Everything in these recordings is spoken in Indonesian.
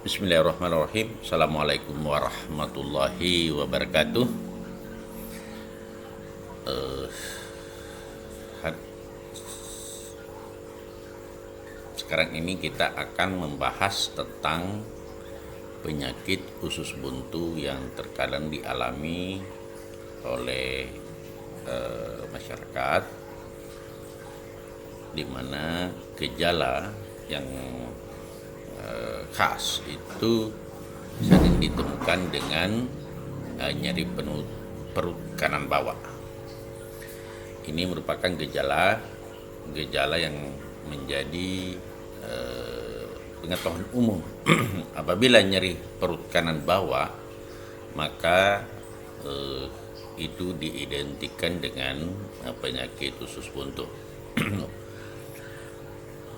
Bismillahirrahmanirrahim. Assalamualaikum warahmatullahi wabarakatuh. Sekarang ini kita akan membahas tentang penyakit usus buntu yang terkadang dialami oleh masyarakat, di mana gejala yang khas itu sering ditemukan dengan nyeri perut kanan bawah. Ini merupakan gejala yang menjadi pengetahuan umum. Apabila nyeri perut kanan bawah, maka itu diidentikan dengan penyakit usus buntu.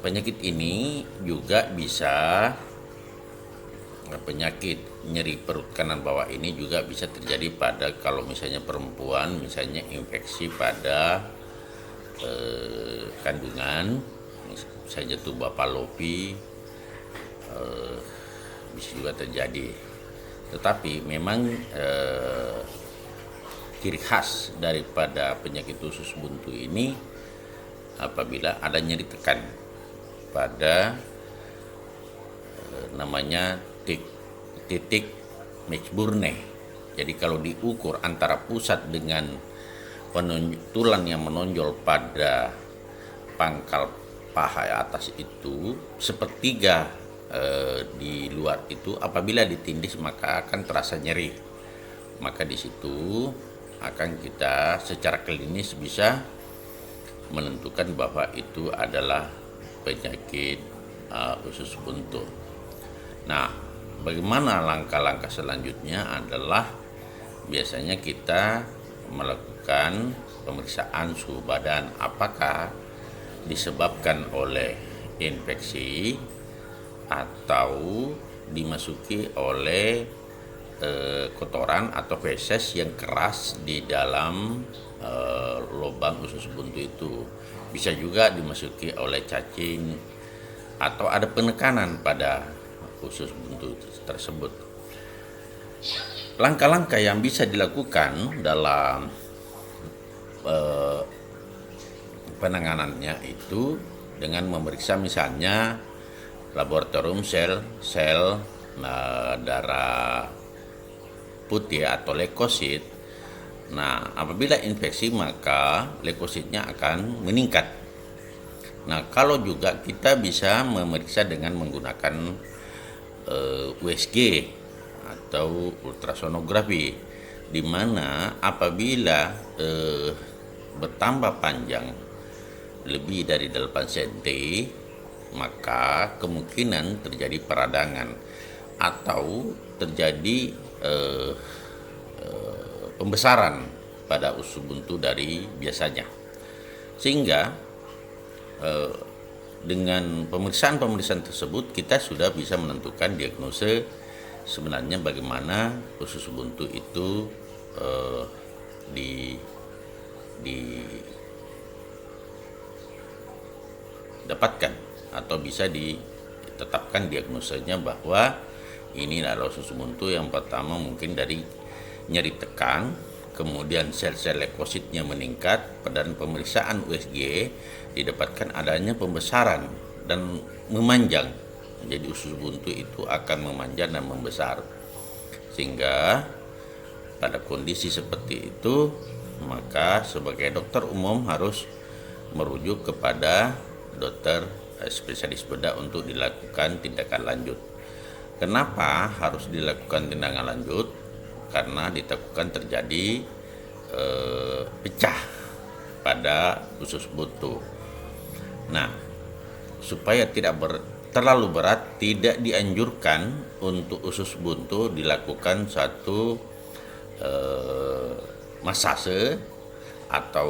Penyakit ini juga bisa, penyakit nyeri perut kanan bawah ini juga bisa terjadi pada, kalau misalnya perempuan, misalnya infeksi pada kandungan, misalnya tuba Fallopi, bisa juga terjadi. Tetapi memang ciri khas daripada penyakit usus buntu ini apabila ada nyeri tekan pada namanya titik Mechburne. Jadi kalau diukur antara pusat dengan tulang yang menonjol pada pangkal paha atas itu, sepertiga di luar itu apabila ditindih maka akan terasa nyeri. Maka di situ akan kita secara klinis bisa menentukan bahwa itu adalah penyakit usus buntu. Nah, bagaimana langkah-langkah selanjutnya adalah biasanya kita melakukan pemeriksaan suhu badan, apakah disebabkan oleh infeksi atau dimasuki oleh kotoran atau feses yang keras di dalam lubang usus buntu itu. Bisa juga dimasuki oleh cacing atau ada penekanan pada usus buntu tersebut. Langkah-langkah yang bisa dilakukan dalam penanganannya itu dengan memeriksa misalnya laboratorium sel darah putih atau leukosit. Nah, apabila infeksi maka leukositnya akan meningkat. Nah, kalau juga kita bisa memeriksa dengan menggunakan USG atau ultrasonografi, di mana apabila bertambah panjang lebih dari 8 cm maka kemungkinan terjadi peradangan atau terjadi pembesaran pada usus buntu dari biasanya. Sehingga dengan pemeriksaan tersebut kita sudah bisa menentukan diagnosa sebenarnya bagaimana usus buntu itu didapatkan atau bisa ditetapkan diagnosanya bahwa ini adalah usus buntu. Yang pertama mungkin dari nyeri tekan, kemudian sel-sel leukositnya meningkat, dan pemeriksaan USG didapatkan adanya pembesaran dan memanjang. Jadi usus buntu itu akan memanjang dan membesar, sehingga pada kondisi seperti itu maka sebagai dokter umum harus merujuk kepada dokter spesialis bedah untuk dilakukan tindakan lanjut. Kenapa harus dilakukan tindakan lanjut? Karena ditemukan terjadi pecah pada usus buntu. Nah, supaya tidak terlalu berat, tidak dianjurkan untuk usus buntu dilakukan satu masase atau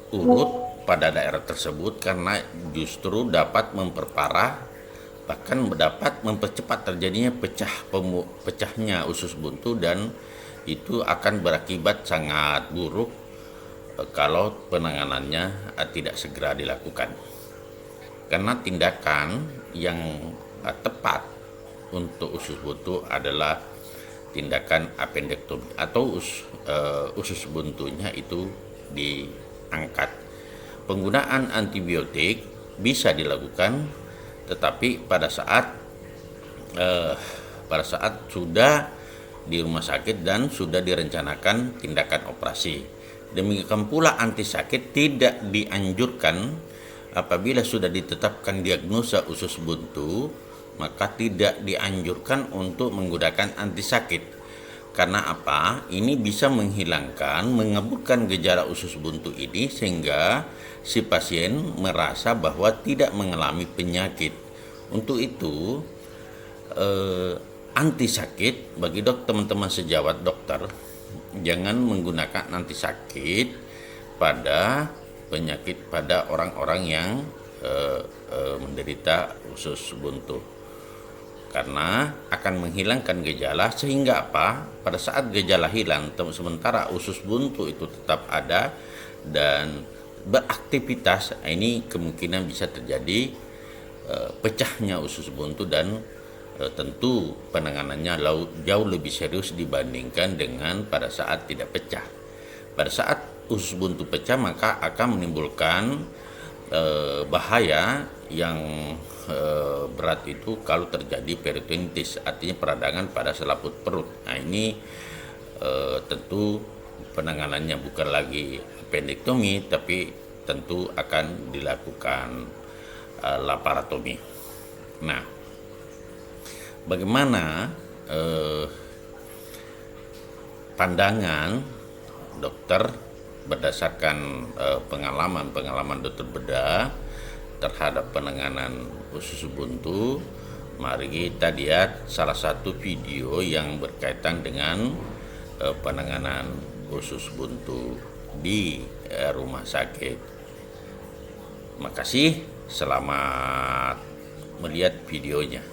urut pada daerah tersebut, karena justru dapat memperparah, bahkan dapat mempercepat terjadinya pecahnya usus buntu, dan itu akan berakibat sangat buruk kalau penanganannya tidak segera dilakukan. Karena tindakan yang tepat untuk usus buntu adalah tindakan appendektomi atau usus buntunya itu diangkat. Penggunaan antibiotik bisa dilakukan, tetapi pada saat sudah di rumah sakit dan sudah direncanakan tindakan operasi. Demikian pula antisakit tidak dianjurkan apabila sudah ditetapkan diagnosa usus buntu, maka tidak dianjurkan untuk menggunakan antisakit. Karena apa? Ini bisa mengaburkan gejala usus buntu ini sehingga si pasien merasa bahwa tidak mengalami penyakit. Untuk itu, antisakit bagi teman-teman sejawat dokter, jangan menggunakan antisakit pada penyakit pada orang-orang yang menderita usus buntu, karena akan menghilangkan gejala sehingga apa? Pada saat gejala hilang, sementara usus buntu itu tetap ada dan beraktivitas, ini kemungkinan bisa terjadi pecahnya usus buntu dan tentu penanganannya jauh lebih serius dibandingkan dengan pada saat tidak pecah. Pada saat usus buntu pecah maka akan menimbulkan bahaya yang berat itu kalau terjadi peritonitis, artinya peradangan pada selaput perut. Nah ini tentu penanganannya bukan lagi appendektomi, tapi tentu akan dilakukan laparotomi. Nah, bagaimana pandangan dokter berdasarkan pengalaman dokter bedah terhadap penanganan usus buntu? Mari kita lihat salah satu video yang berkaitan dengan penanganan usus buntu di rumah sakit. Makasih, selamat melihat videonya.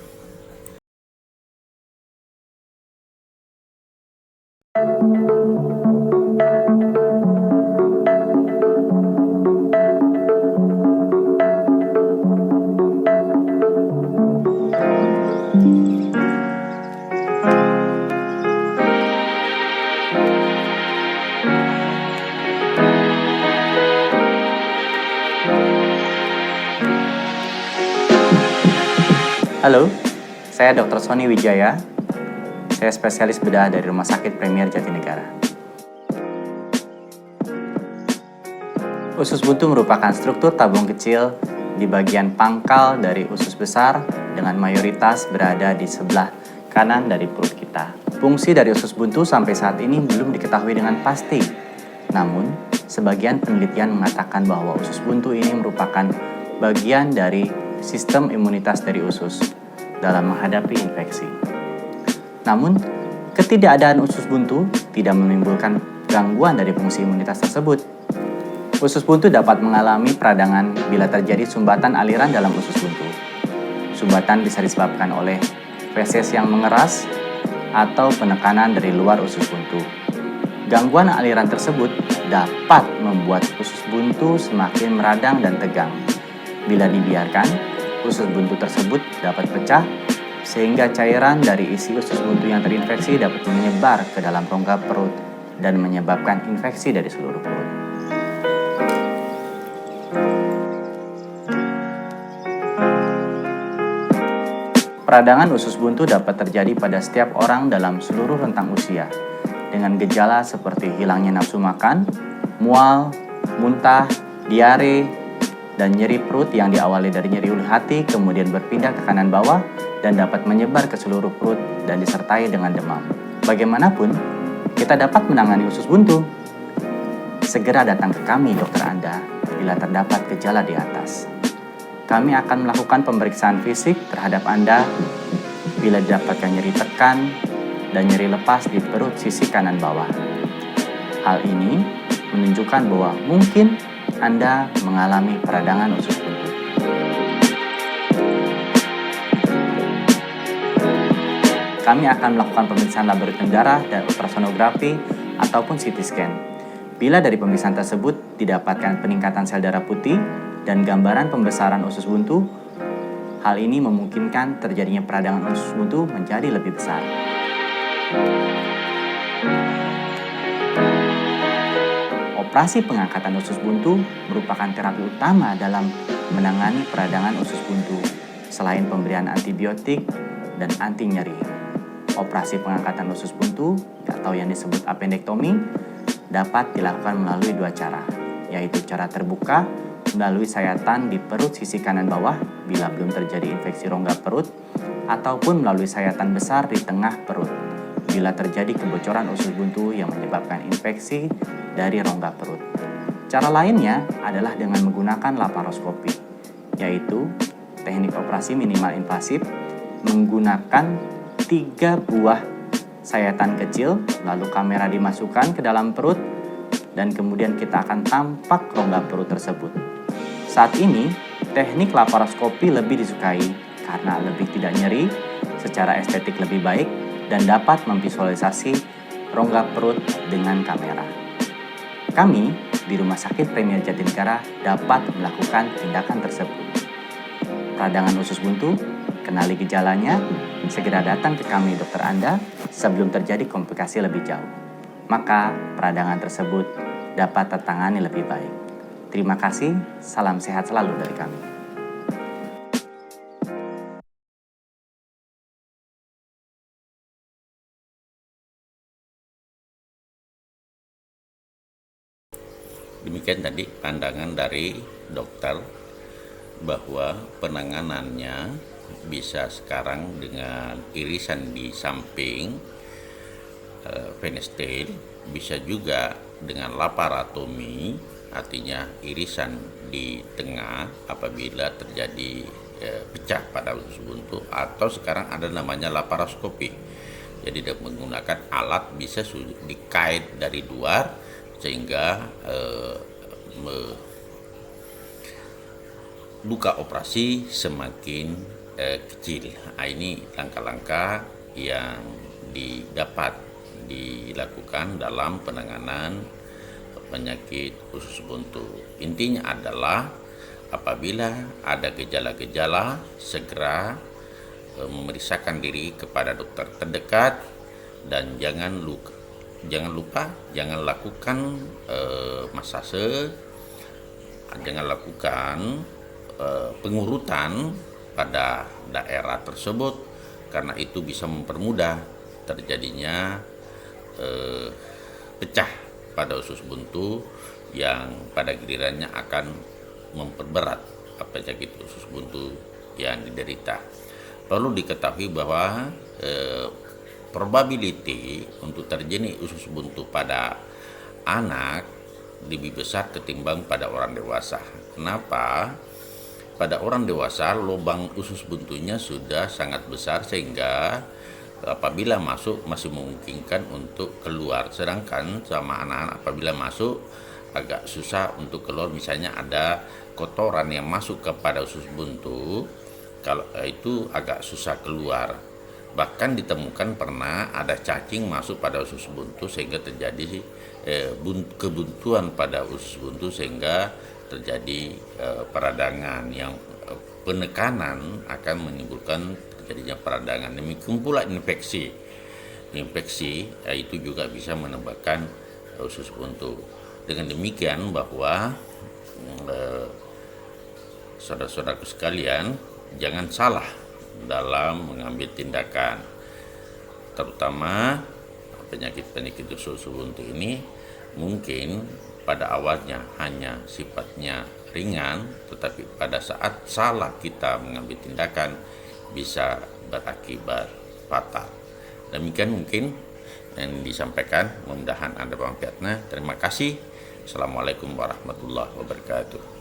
Halo, saya Dr. Sony Wijaya. Saya spesialis bedah dari Rumah Sakit Premier Jatinegara. Usus buntu merupakan struktur tabung kecil di bagian pangkal dari usus besar dengan mayoritas berada di sebelah kanan dari perut kita. Fungsi dari usus buntu sampai saat ini belum diketahui dengan pasti. Namun, sebagian penelitian mengatakan bahwa usus buntu ini merupakan bagian dari sistem imunitas dari usus dalam menghadapi infeksi. Namun, ketidakadaan usus buntu tidak menimbulkan gangguan dari fungsi imunitas tersebut. Usus buntu dapat mengalami peradangan bila terjadi sumbatan aliran dalam usus buntu. Sumbatan bisa disebabkan oleh feses yang mengeras atau penekanan dari luar usus buntu. Gangguan aliran tersebut dapat membuat usus buntu semakin meradang dan tegang. Bila dibiarkan, usus buntu tersebut dapat pecah sehingga cairan dari isi usus buntu yang terinfeksi dapat menyebar ke dalam rongga perut dan menyebabkan infeksi dari seluruh perut. Peradangan usus buntu dapat terjadi pada setiap orang dalam seluruh rentang usia dengan gejala seperti hilangnya nafsu makan, mual, muntah, diare, dan nyeri perut yang diawali dari nyeri ulu hati kemudian berpindah ke kanan bawah dan dapat menyebar ke seluruh perut dan disertai dengan demam. Bagaimanapun, kita dapat menangani usus buntu. Segera datang ke kami, dokter Anda, bila terdapat gejala di atas. Kami akan melakukan pemeriksaan fisik terhadap Anda bila didapatkan nyeri tekan dan nyeri lepas di perut sisi kanan bawah. Hal ini menunjukkan bahwa mungkin Anda mengalami peradangan usus buntu. Kami akan melakukan pemeriksaan laboratorium darah dan ultrasonografi ataupun CT scan. Bila dari pemeriksaan tersebut didapatkan peningkatan sel darah putih dan gambaran pembesaran usus buntu, Hal ini memungkinkan terjadinya peradangan usus buntu menjadi lebih besar. Operasi pengangkatan usus buntu merupakan terapi utama dalam menangani peradangan usus buntu, selain pemberian antibiotik dan anti nyeri. Operasi pengangkatan usus buntu atau yang disebut appendektomi dapat dilakukan melalui dua cara, yaitu cara terbuka melalui sayatan di perut sisi kanan bawah bila belum terjadi infeksi rongga perut, ataupun melalui sayatan besar di tengah perut bila terjadi kebocoran usus buntu yang menyebabkan infeksi dari rongga perut. Cara lainnya adalah dengan menggunakan laparoskopi, yaitu teknik operasi minimal invasif menggunakan 3 buah sayatan kecil, lalu kamera dimasukkan ke dalam perut dan kemudian kita akan tampak rongga perut tersebut. Saat ini, teknik laparoskopi lebih disukai karena lebih tidak nyeri, secara estetik lebih baik, dan dapat memvisualisasi rongga perut dengan kamera. Kami di Rumah Sakit Premier Jatinegara dapat melakukan tindakan tersebut. Peradangan usus buntu, kenali gejalanya, segera datang ke kami dokter Anda sebelum terjadi komplikasi lebih jauh. Maka peradangan tersebut dapat tertangani lebih baik. Terima kasih, salam sehat selalu dari kami. Demikian tadi pandangan dari dokter bahwa penanganannya bisa sekarang dengan irisan di samping fenestel, bisa juga dengan laparotomi, artinya irisan di tengah apabila terjadi pecah pada usus buntu, atau sekarang ada namanya laparoskopi. Jadi menggunakan alat bisa dikait dari luar sehingga buka operasi semakin kecil. Ini langkah-langkah yang dapat dilakukan dalam penanganan penyakit usus buntu. Intinya adalah apabila ada gejala-gejala, segera memeriksakan diri kepada dokter terdekat, dan jangan lupa jangan lakukan masase, jangan lakukan pengurutan pada daerah tersebut, karena itu bisa mempermudah terjadinya pecah pada usus buntu yang pada gilirannya akan memperberat penyakit usus buntu yang diderita. Perlu diketahui bahwa probability untuk terjadi usus buntu pada anak lebih besar ketimbang pada orang dewasa. Kenapa? Pada orang dewasa lubang usus buntunya sudah sangat besar sehingga apabila masuk masih memungkinkan untuk keluar, sedangkan sama anak-anak apabila masuk agak susah untuk keluar. Misalnya ada kotoran yang masuk kepada usus buntu, kalau itu agak susah keluar. Bahkan ditemukan pernah ada cacing masuk pada usus buntu sehingga terjadi kebuntuan pada usus buntu sehingga terjadi peradangan yang penekanan akan menimbulkan terjadinya peradangan. Demikian pula infeksi itu juga bisa menyebabkan usus buntu. Dengan demikian bahwa saudara-saudaraku sekalian, jangan salah dalam mengambil tindakan, terutama penyakit-penyakit usus buntu ini mungkin pada awalnya hanya sifatnya ringan, tetapi pada saat salah kita mengambil tindakan bisa berakibat fatal. Demikian mungkin yang disampaikan, mudah-mudahan ada manfaatnya. Terima kasih. Assalamualaikum warahmatullahi wabarakatuh.